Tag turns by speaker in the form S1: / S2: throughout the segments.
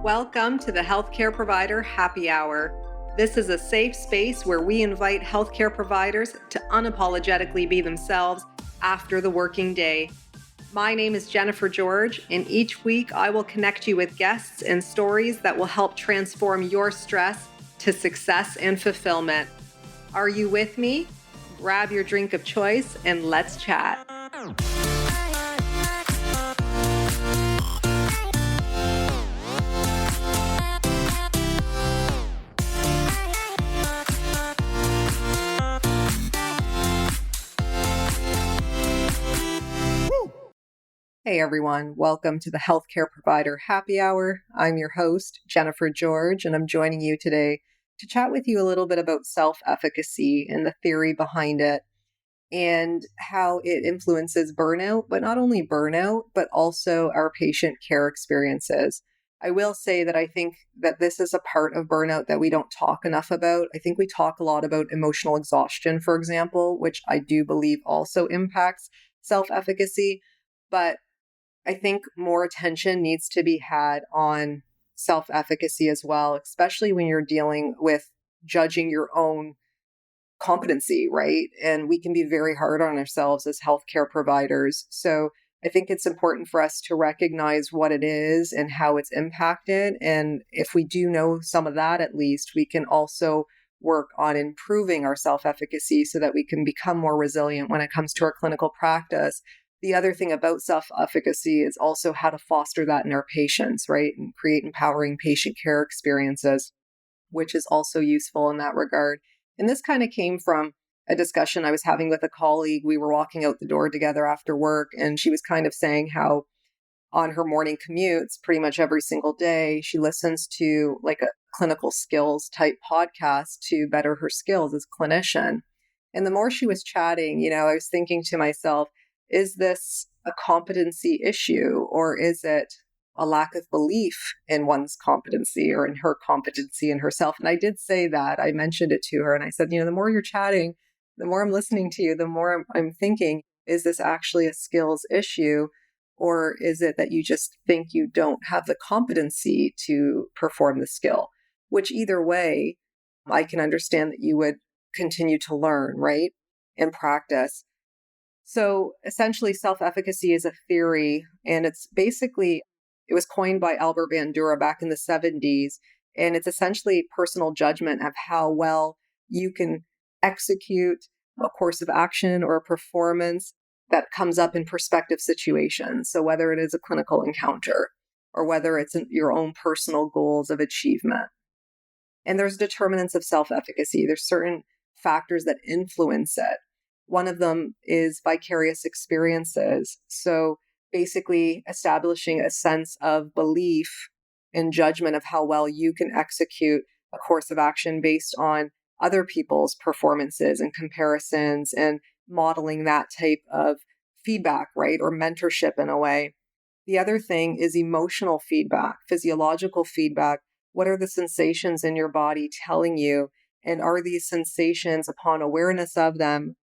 S1: Welcome to the Healthcare Provider Happy Hour. This is a safe space where we invite healthcare providers to unapologetically be themselves after the working day. My name is Jennifer George, and each week I will connect you with guests and stories that will help transform your stress to success and fulfillment. Are you with me? Grab your drink of choice and let's chat. Hey everyone, welcome to the Healthcare Provider Happy Hour. I'm your host, Jennifer George, and I'm joining you today to chat with you a little bit about self-efficacy and the theory behind it and how it influences burnout, but not only burnout, but also our patient care experiences. I will say that I think that this is a part of burnout that we don't talk enough about. I think we talk a lot about emotional exhaustion, for example, which I do believe also impacts self-efficacy, but I think more attention needs to be had on self-efficacy as well, especially when you're dealing with judging your own competency, right? And we can be very hard on ourselves as healthcare providers. So I think it's important for us to recognize what it is and how it's impacted. And if we do know some of that, at least, we can also work on improving our self-efficacy so that we can become more resilient when it comes to our clinical practice. The other thing about self-efficacy is also how to foster that in our patients, right? And create empowering patient care experiences, which is also useful in that regard. And this kind of came from a discussion I was having with a colleague. We were walking out the door together after work, and she was kind of saying how on her morning commutes, pretty much every single day, she listens to like a clinical skills type podcast to better her skills as a clinician. And the more she was chatting, I was thinking to myself, is this a competency issue, or is it a lack of belief in one's competency or in her competency in herself? And I did say that. I mentioned it to her and I said, the more you're chatting, the more I'm listening to you, the more I'm thinking, is this actually a skills issue? Or is it that you just think you don't have the competency to perform the skill? Which either way, I can understand that you would continue to learn, right? And practice. So essentially, self-efficacy is a theory, and it was coined by Albert Bandura back in the 70s, and it's essentially personal judgment of how well you can execute a course of action or a performance that comes up in prospective situations. So whether it is a clinical encounter or whether it's your own personal goals of achievement. And there's determinants of self-efficacy. There's certain factors that influence it. One of them is vicarious experiences. So basically establishing a sense of belief and judgment of how well you can execute a course of action based on other people's performances and comparisons and modeling that type of feedback, right? Or mentorship in a way. The other thing is emotional feedback, physiological feedback. What are the sensations in your body telling you? And are these sensations, upon awareness of them,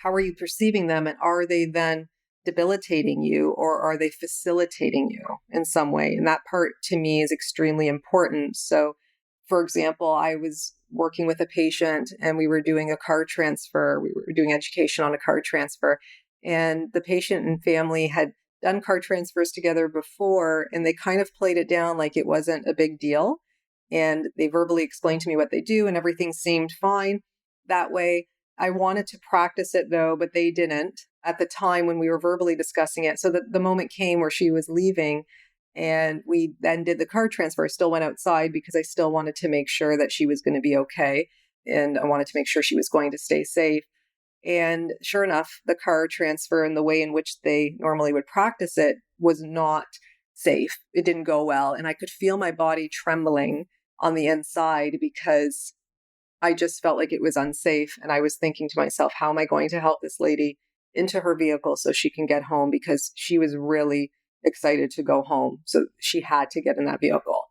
S1: how are you perceiving them? And are they then debilitating you, or are they facilitating you in some way? And that part to me is extremely important. So, for example, I was working with a patient and we were doing a car transfer. We were doing education on a car transfer. And the patient and family had done car transfers together before, and they kind of played it down like it wasn't a big deal. And they verbally explained to me what they do, and everything seemed fine that way. I wanted to practice it though, but they didn't at the time when we were verbally discussing it. So the moment came where she was leaving and we then did the car transfer. I still went outside because I still wanted to make sure that she was going to be okay. And I wanted to make sure she was going to stay safe. And sure enough, the car transfer and the way in which they normally would practice it was not safe. It didn't go well. And I could feel my body trembling on the inside because I just felt like it was unsafe. And I was thinking to myself, how am I going to help this lady into her vehicle so she can get home? Because she was really excited to go home. So she had to get in that vehicle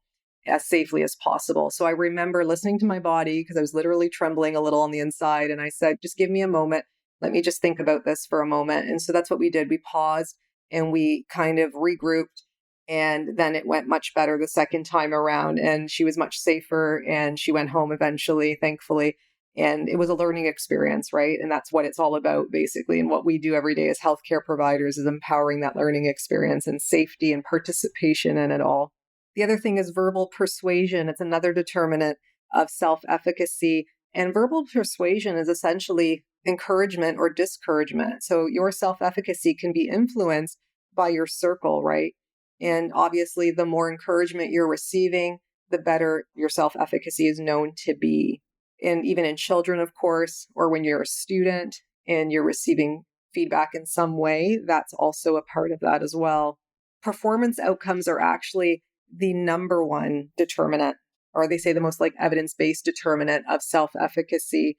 S1: as safely as possible. So I remember listening to my body because I was literally trembling a little on the inside. And I said, just give me a moment. Let me just think about this for a moment. And so that's what we did. We paused and we kind of regrouped And then it went much better the second time around, and she was much safer, and she went home eventually, thankfully. And it was a learning experience, right? And that's what it's all about, basically. And what we do every day as healthcare providers is empowering that learning experience and safety and participation in it all. The other thing is verbal persuasion. It's another determinant of self-efficacy. And verbal persuasion is essentially encouragement or discouragement. So your self-efficacy can be influenced by your circle, right? And obviously, the more encouragement you're receiving, the better your self-efficacy is known to be. And even in children, of course, or when you're a student and you're receiving feedback in some way, that's also a part of that as well. Performance outcomes are actually the number one determinant, or they say the most like evidence-based determinant of self-efficacy.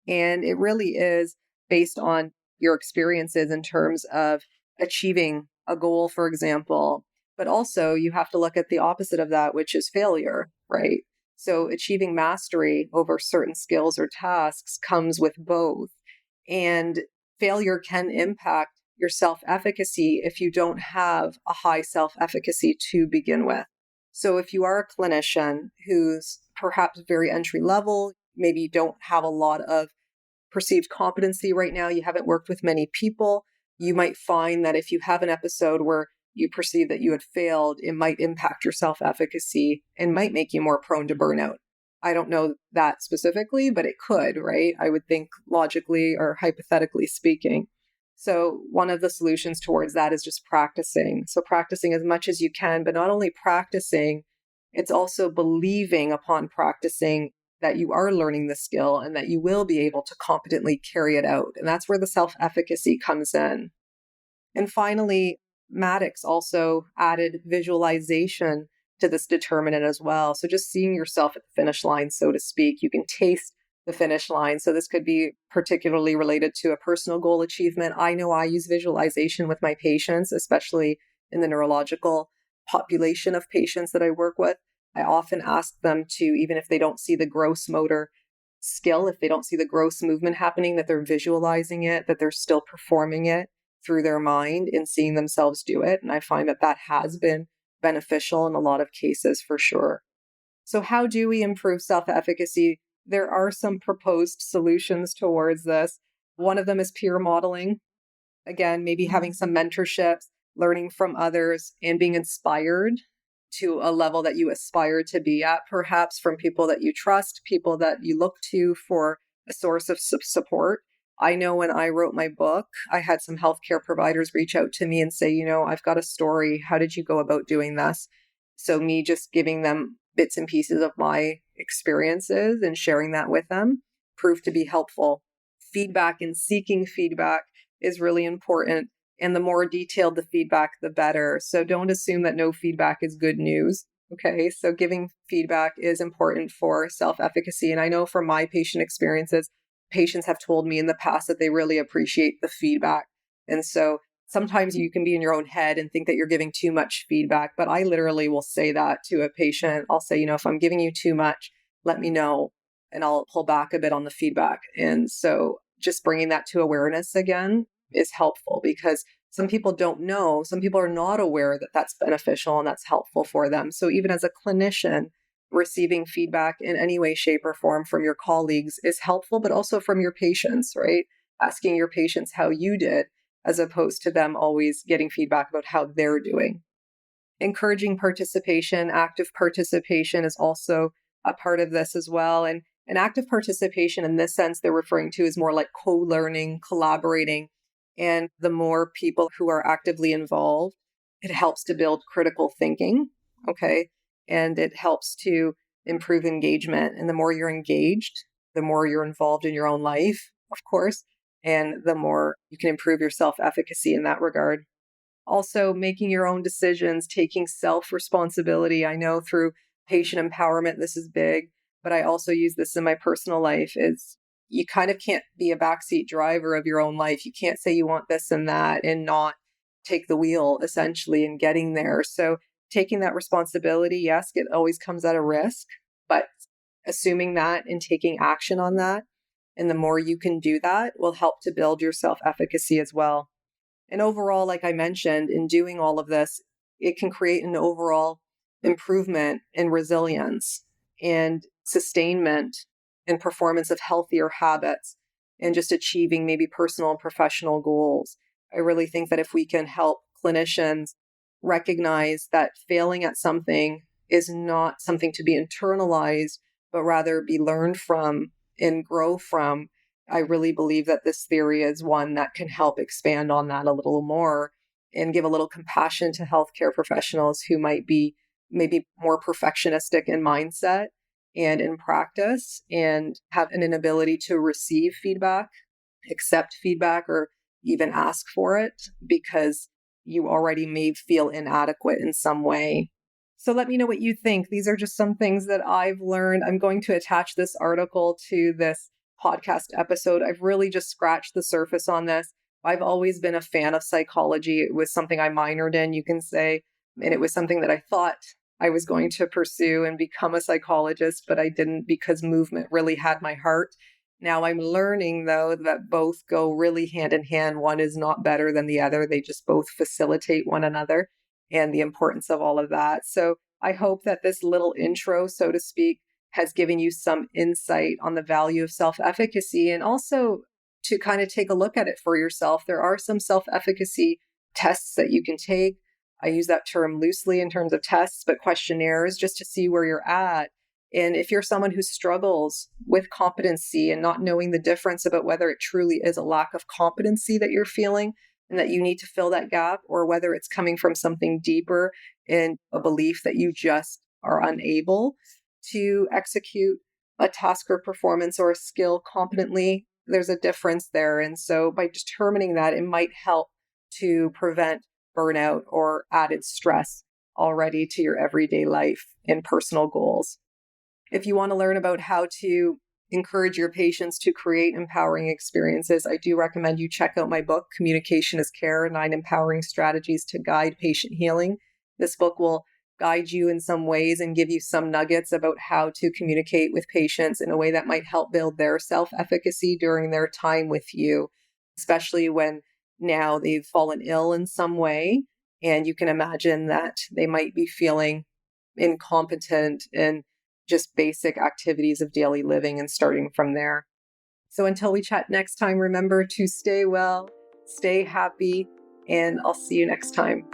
S1: And it really is based on your experiences in terms of achieving a goal, for example. But also you have to look at the opposite of that, which is failure, right? So achieving mastery over certain skills or tasks comes with both. And failure can impact your self-efficacy if you don't have a high self-efficacy to begin with. So if you are a clinician who's perhaps very entry level, maybe you don't have a lot of perceived competency right now, you haven't worked with many people, you might find that if you have an episode where you perceive that you had failed, it might impact your self-efficacy and might make you more prone to burnout. I don't know that specifically, but it could, right? I would think logically or hypothetically speaking. So one of the solutions towards that is just practicing. So practicing as much as you can, but not only practicing, it's also believing upon practicing that you are learning the skill and that you will be able to competently carry it out. And that's where the self-efficacy comes in. And finally, Maddox also added visualization to this determinant as well. So just seeing yourself at the finish line, so to speak, you can taste the finish line. So this could be particularly related to a personal goal achievement. I know I use visualization with my patients, especially in the neurological population of patients that I work with. I often ask them to, even if they don't see the gross motor skill, if they don't see the gross movement happening, that they're visualizing it, that they're still performing it through their mind and seeing themselves do it. And I find that that has been beneficial in a lot of cases for sure. So how do we improve self-efficacy? There are some proposed solutions towards this. One of them is peer modeling. Again, maybe having some mentorships, learning from others, and being inspired to a level that you aspire to be at, perhaps from people that you trust, people that you look to for a source of support. I know when I wrote my book, I had some healthcare providers reach out to me and say, I've got a story. How did you go about doing this? So me just giving them bits and pieces of my experiences and sharing that with them proved to be helpful. Feedback and seeking feedback is really important. And the more detailed the feedback, the better. So don't assume that no feedback is good news. Okay. So giving feedback is important for self-efficacy. And I know from my patient experiences, patients have told me in the past that they really appreciate the feedback. And so sometimes you can be in your own head and think that you're giving too much feedback, but I literally will say that to a patient. I'll say, if I'm giving you too much, let me know and I'll pull back a bit on the feedback. And so just bringing that to awareness again is helpful because some people don't know, some people are not aware that that's beneficial and that's helpful for them. So even as a clinician, receiving feedback in any way, shape, or form from your colleagues is helpful, but also from your patients, right? Asking your patients how you did, as opposed to them always getting feedback about how they're doing. Encouraging participation, active participation is also a part of this as well. And active participation in this sense they're referring to is more like co-learning, collaborating. And the more people who are actively involved, it helps to build critical thinking, okay? And it helps to improve engagement. And the more you're engaged, the more you're involved in your own life, of course, and the more you can improve your self-efficacy in that regard. Also, making your own decisions, taking self-responsibility. I know through patient empowerment, this is big, but I also use this in my personal life is you kind of can't be a backseat driver of your own life. You can't say you want this and that and not take the wheel essentially in getting there. So taking that responsibility, yes, it always comes at a risk, but assuming that and taking action on that, and the more you can do that will help to build your self-efficacy as well. And overall, like I mentioned, in doing all of this, it can create an overall improvement in resilience and sustainment and performance of healthier habits and just achieving maybe personal and professional goals. I really think that if we can help clinicians recognize that failing at something is not something to be internalized, but rather be learned from and grow from, I really believe that this theory is one that can help expand on that a little more and give a little compassion to healthcare professionals who might be maybe more perfectionistic in mindset and in practice and have an inability to receive feedback, accept feedback, or even ask for it because you already may feel inadequate in some way. So let me know what you think. These are just some things that I've learned. I'm going to attach this article to this podcast episode. I've really just scratched the surface on this. I've always been a fan of psychology. It was something I minored in, you can say, and it was something that I thought I was going to pursue and become a psychologist, but I didn't because movement really had my heart. Now I'm learning, though, that both go really hand in hand. One is not better than the other. They just both facilitate one another and the importance of all of that. So I hope that this little intro, so to speak, has given you some insight on the value of self-efficacy and also to kind of take a look at it for yourself. There are some self-efficacy tests that you can take. I use that term loosely in terms of tests, but questionnaires just to see where you're at. And if you're someone who struggles with competency and not knowing the difference about whether it truly is a lack of competency that you're feeling and that you need to fill that gap, or whether it's coming from something deeper in a belief that you just are unable to execute a task or performance or a skill competently, there's a difference there. And so by determining that, it might help to prevent burnout or added stress already to your everyday life and personal goals. If you want to learn about how to encourage your patients to create empowering experiences, I do recommend you check out my book, Communication is Care, 9 Empowering Strategies to Guide Patient Healing. This book will guide you in some ways and give you some nuggets about how to communicate with patients in a way that might help build their self-efficacy during their time with you, especially when now they've fallen ill in some way. And you can imagine that they might be feeling incompetent in just basic activities of daily living and starting from there. So until we chat next time, remember to stay well, stay happy, and I'll see you next time.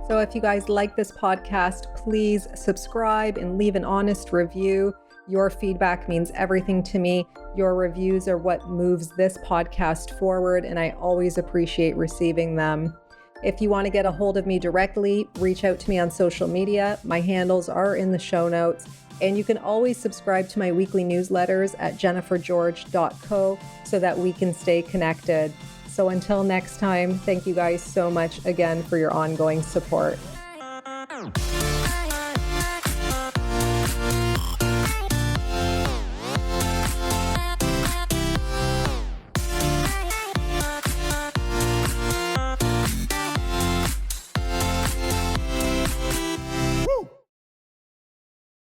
S1: So if you guys like this podcast, please subscribe and leave an honest review. Your feedback means everything to me. Your reviews are what moves this podcast forward, and I always appreciate receiving them. If you want to get a hold of me directly, reach out to me on social media. My handles are in the show notes. And you can always subscribe to my weekly newsletters at jennifergeorge.co so that we can stay connected. So until next time, thank you guys so much again for your ongoing support.